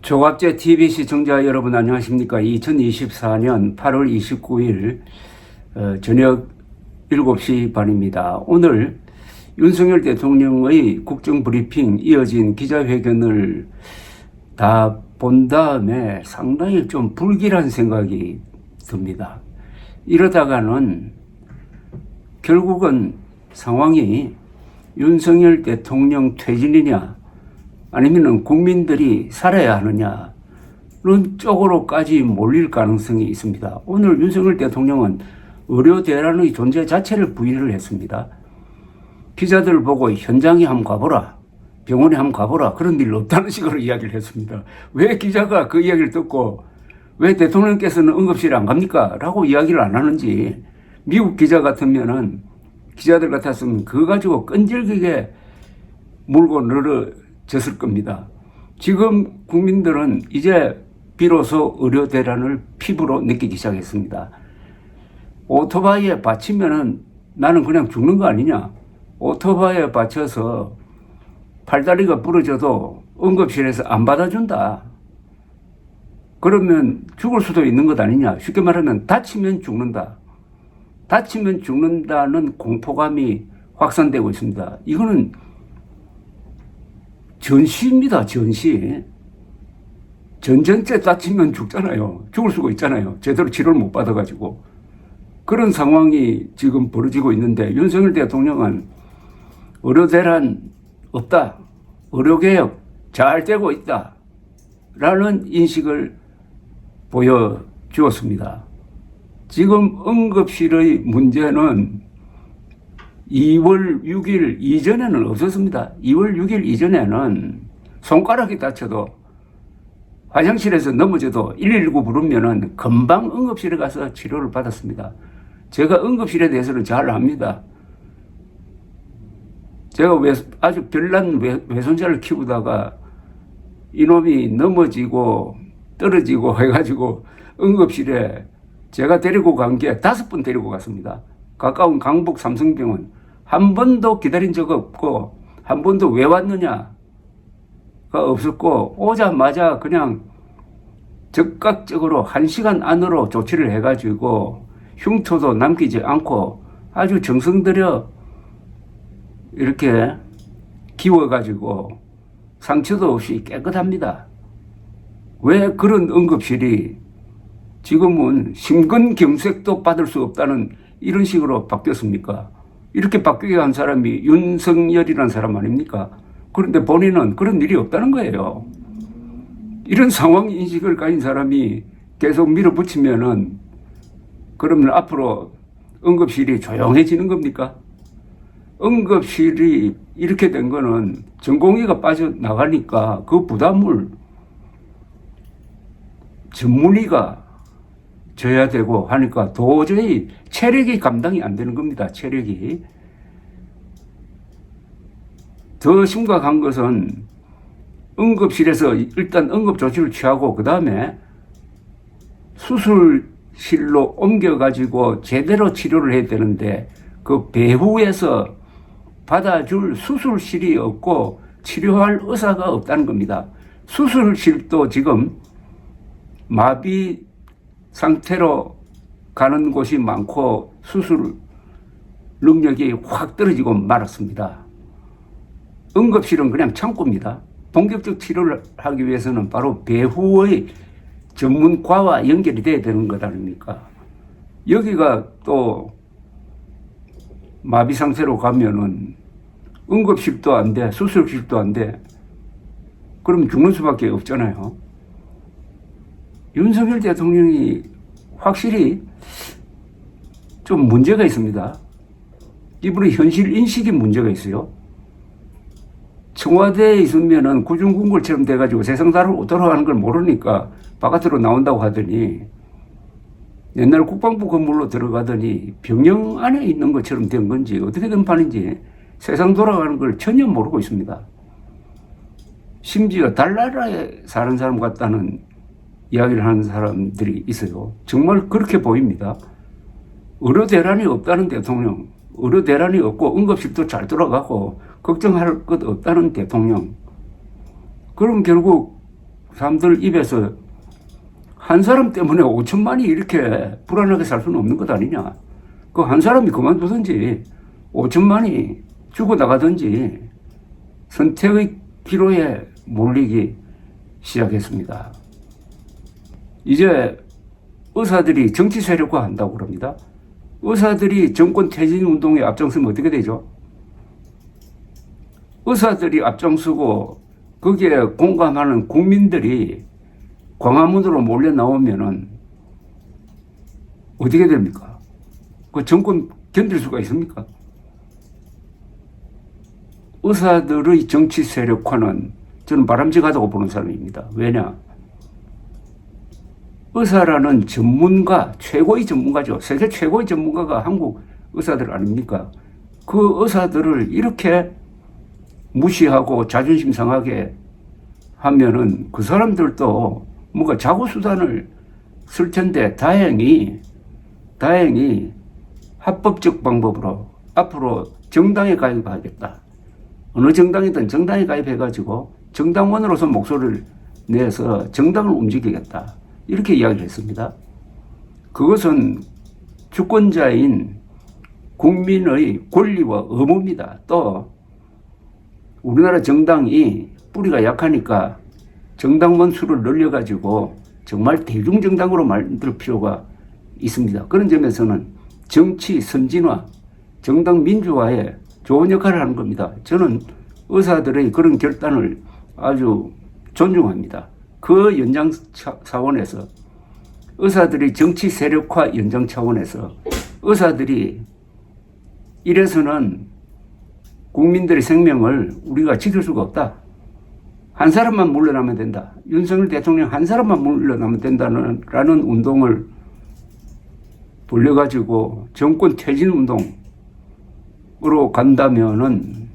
조갑제 TV 시청자 여러분 안녕하십니까. 2024년 8월 29일 저녁 7시 반입니다. 오늘 윤석열 대통령의 국정브리핑 이어진 기자회견을 다 본 다음에 상당히 좀 불길한 생각이 듭니다. 이러다가는 결국은 상황이 윤석열 대통령 퇴진이냐 아니면 국민들이 살아야 하느냐는 쪽으로까지 몰릴 가능성이 있습니다. 오늘 윤석열 대통령은 의료 대란의 존재 자체를 부인을 했습니다. 기자들 보고 현장에 한번 가보라, 병원에 한번 가보라, 그런 일 없다는 식으로 이야기를 했습니다. 왜 기자가 그 이야기를 듣고 왜 대통령께서는 응급실에 안 갑니까? 라고 이야기를 안 하는지, 미국 기자 같으면은 기자들 같았으면 그거 가지고 끈질기게 물고 늘어졌을 겁니다. 지금 국민들은 이제 비로소 의료 대란을 피부로 느끼기 시작했습니다. 오토바이에 받치면은 나는 그냥 죽는 거 아니냐? 오토바이에 받쳐서 팔다리가 부러져도 응급실에서 안 받아준다. 그러면 죽을 수도 있는 것 아니냐? 쉽게 말하면 다치면 죽는다. 다치면 죽는다는 공포감이 확산되고 있습니다. 이거는 전시입니다. 전시. 전쟁때 다치면 죽잖아요. 죽을 수가 있잖아요. 제대로 치료를 못 받아가지고. 그런 상황이 지금 벌어지고 있는데 윤석열 대통령은 의료 대란 없다. 의료개혁 잘 되고 있다. 라는 인식을 보여주었습니다. 지금 응급실의 문제는 2월 6일 이전에는 없었습니다. 2월 6일 이전에는 손가락이 다쳐도 화장실에서 넘어져도 119 부르면은 금방 응급실에 가서 치료를 받았습니다. 제가 응급실에 대해서는 잘 압니다. 제가 아주 별난 외손자를 키우다가 이놈이 넘어지고 떨어지고 해가지고 응급실에 제가 데리고 간 게 5번 데리고 갔습니다. 가까운 강북 삼성병원. 한 번도 기다린 적 없고, 한 번도 왜 왔느냐가 없었고, 오자마자 그냥 즉각적으로 1시간 안으로 조치를 해가지고, 흉터도 남기지 않고 아주 정성 들여 이렇게 기워가지고 상처도 없이 깨끗합니다. 왜 그런 응급실이 지금은 심근경색도 받을 수 없다는 이런 식으로 바뀌었습니까? 이렇게 바뀌게 한 사람이 윤석열이라는 사람 아닙니까? 그런데 본인은 그런 일이 없다는 거예요. 이런 상황 인식을 가진 사람이 계속 밀어붙이면은 그러면 앞으로 응급실이 조용해지는 겁니까? 응급실이 이렇게 된 거는 전공의가 빠져나가니까 그 부담을 전문의가 져야 되고 하니까 도저히 체력이 감당이 안 되는 겁니다. 체력이. 더 심각한 것은 응급실에서 일단 응급조치를 취하고 그 다음에 수술실로 옮겨가지고 제대로 치료를 해야 되는데 그 배후에서 받아줄 수술실이 없고 치료할 의사가 없다는 겁니다. 수술실도 지금 마비 상태로 가는 곳이 많고 수술 능력이 확 떨어지고 말았습니다. 응급실은 그냥 창고입니다. 본격적 치료를 하기 위해서는 바로 배후의 전문과와 연결이 돼야 되는 것 아닙니까? 여기가 또 마비 상태로 가면은 응급실도 안 돼, 수술실도 안 돼. 그럼 죽는 수밖에 없잖아요. 윤석열 대통령이 확실히 좀 문제가 있습니다. 이분의 현실 인식이 문제가 있어요. 청와대에 있으면은 구중궁궐처럼 돼가지고 세상 돌아가는 걸 모르니까 바깥으로 나온다고 하더니 옛날 국방부 건물로 들어가더니 병영 안에 있는 것처럼 된 건지 어떻게 된 판인지 세상 돌아가는 걸 전혀 모르고 있습니다. 심지어 달나라에 사는 사람 같다는 이야기를 하는 사람들이 있어요. 정말 그렇게 보입니다. 의료 대란이 없다는 대통령, 의료 대란이 없고 응급실도 잘 돌아가고 걱정할 것 없다는 대통령. 그럼 결국 사람들 입에서 한 사람 때문에 5천만이 이렇게 불안하게 살 수는 없는 것 아니냐. 그 한 사람이 그만두든지 5천만이 죽어나가든지 선택의 기로에 몰리기 시작했습니다. 이제 의사들이 정치 세력화 한다고 그럽니다. 의사들이 정권 퇴진 운동에 앞장서면 어떻게 되죠? 의사들이 앞장서고 거기에 공감하는 국민들이 광화문으로 몰려 나오면은 어떻게 됩니까? 그 정권 견딜 수가 있습니까? 의사들의 정치 세력화는 저는 바람직하다고 보는 사람입니다. 왜냐? 의사라는 전문가, 최고의 전문가죠. 세계 최고의 전문가가 한국 의사들 아닙니까? 그 의사들을 이렇게 무시하고 자존심 상하게 하면은 그 사람들도 뭔가 자구수단을 쓸 텐데 다행히 합법적 방법으로 앞으로 정당에 가입하겠다. 어느 정당이든 정당에 가입해가지고 정당원으로서 목소리를 내서 정당을 움직이겠다. 이렇게 이야기를 했습니다. 그것은 주권자인 국민의 권리와 의무입니다. 또 우리나라 정당이 뿌리가 약하니까 정당원 수를 늘려가지고 정말 대중정당으로 만들 필요가 있습니다. 그런 점에서는 정치 선진화, 정당 민주화에 좋은 역할을 하는 겁니다. 저는 의사들의 그런 결단을 아주 존중합니다. 그 연장 차원에서 의사들이 정치 세력화 연장 차원에서 의사들이 이래서는 국민들의 생명을 우리가 지킬 수가 없다. 한 사람만 물러나면 된다. 윤석열 대통령 한 사람만 물러나면 된다는 운동을 돌려가지고 정권 퇴진 운동으로 간다면은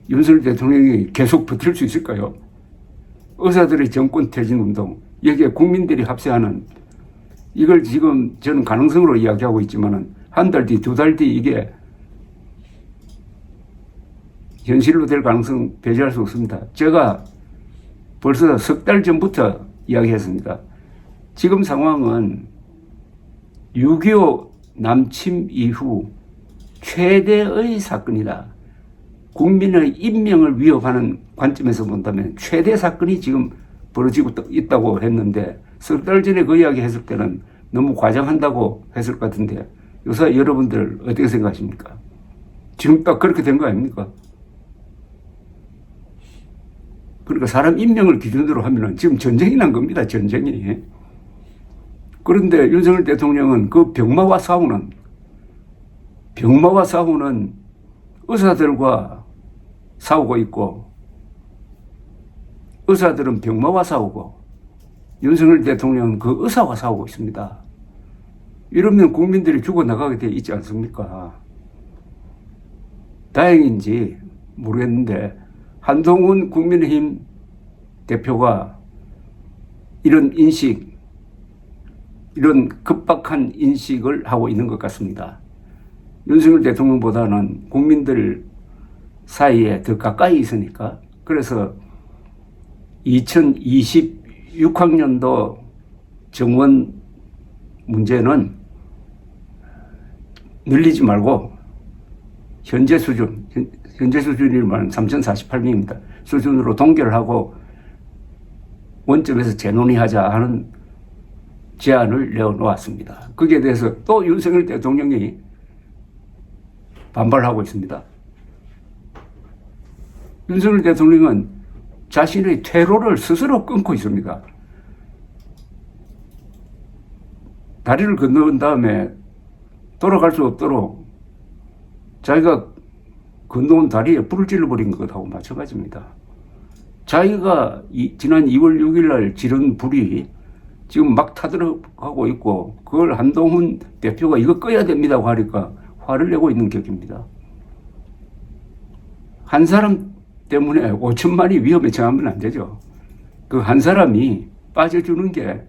윤석열 대통령이 계속 버틸 수 있을까요? 의사들의 정권 퇴진 운동, 여기에 국민들이 합세하는 이걸 지금 저는 가능성으로 이야기하고 있지만은 한 달 뒤, 두 달 뒤 이게 현실로 될 가능성 배제할 수 없습니다. 제가 벌써 석 달 전부터 이야기했습니다. 지금 상황은 6.25 남침 이후 최대의 사건이다. 국민의 인명을 위협하는 관점에서 본다면 최대 사건이 지금 벌어지고 있다고 했는데 석 달 전에 그 이야기 했을 때는 너무 과장한다고 했을 것 같은데 요새 여러분들 어떻게 생각하십니까? 지금 딱 그렇게 된 거 아닙니까? 그러니까 사람 인명을 기준으로 하면은 지금 전쟁이 난 겁니다. 전쟁이. 그런데 윤석열 대통령은 그 병마와 싸우는 의사들과 싸우고 있고 의사들은 병마와 싸우고 윤석열 대통령은 그 의사와 싸우고 있습니다. 이러면 국민들이 죽어나가게 돼 있지 않습니까? 다행인지 모르겠는데 한동훈 국민의힘 대표가 이런 인식, 이런 급박한 인식을 하고 있는 것 같습니다. 윤석열 대통령보다는 국민들 사이에 더 가까이 있으니까 그래서 2026학년도 정원 문제는 늘리지 말고 현재 수준이 말하면 3048명입니다. 수준으로 동결을 하고 원점에서 재논의하자 하는 제안을 내어놓았습니다. 거기에 대해서 또 윤석열 대통령이 반발하고 있습니다. 윤석열 대통령은 자신의 퇴로를 스스로 끊고 있습니다. 다리를 건너온 다음에 돌아갈 수 없도록 자기가 건너온 다리에 불을 질러버린 것하고 마찬가지입니다. 자기가 지난 2월 6일 날 지른 불이 지금 막 타들어가고 있고 그걸 한동훈 대표가 이거 꺼야 됩니다고 하니까 화를 내고 있는 격입니다. 한 사람 때문에 5천만이 위험에 처하면 안 되죠. 그 한 사람이 빠져주는 게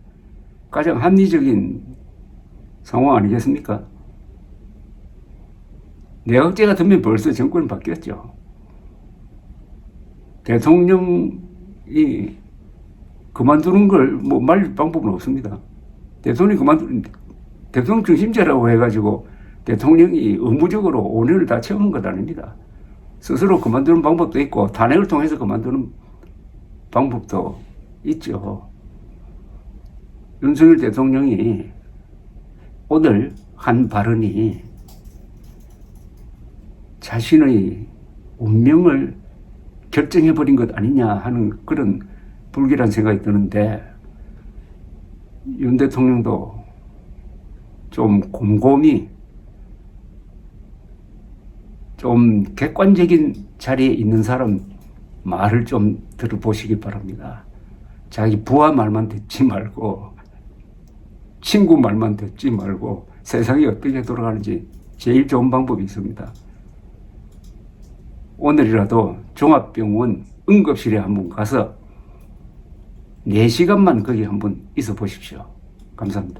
가장 합리적인 상황 아니겠습니까? 내각제가 되면 벌써 정권은 바뀌었죠. 대통령이 그만두는 걸 뭐 말릴 방법은 없습니다. 대통령 중심제라고 해가지고 대통령이 의무적으로 5년을 다 채우는 것 아닙니다. 스스로 그만두는 방법도 있고 탄핵을 통해서 그만두는 방법도 있죠. 윤석열 대통령이 오늘 한 발언이 자신의 운명을 결정해버린 것 아니냐 하는 그런 불길한 생각이 드는데, 윤 대통령도 좀 곰곰이 좀 객관적인 자리에 있는 사람 말을 좀 들어보시기 바랍니다. 자기 부하 말만 듣지 말고 친구 말만 듣지 말고 세상이 어떻게 돌아가는지 제일 좋은 방법이 있습니다. 오늘이라도 종합병원 응급실에 한번 가서 4시간만 거기 한번 있어 보십시오. 감사합니다.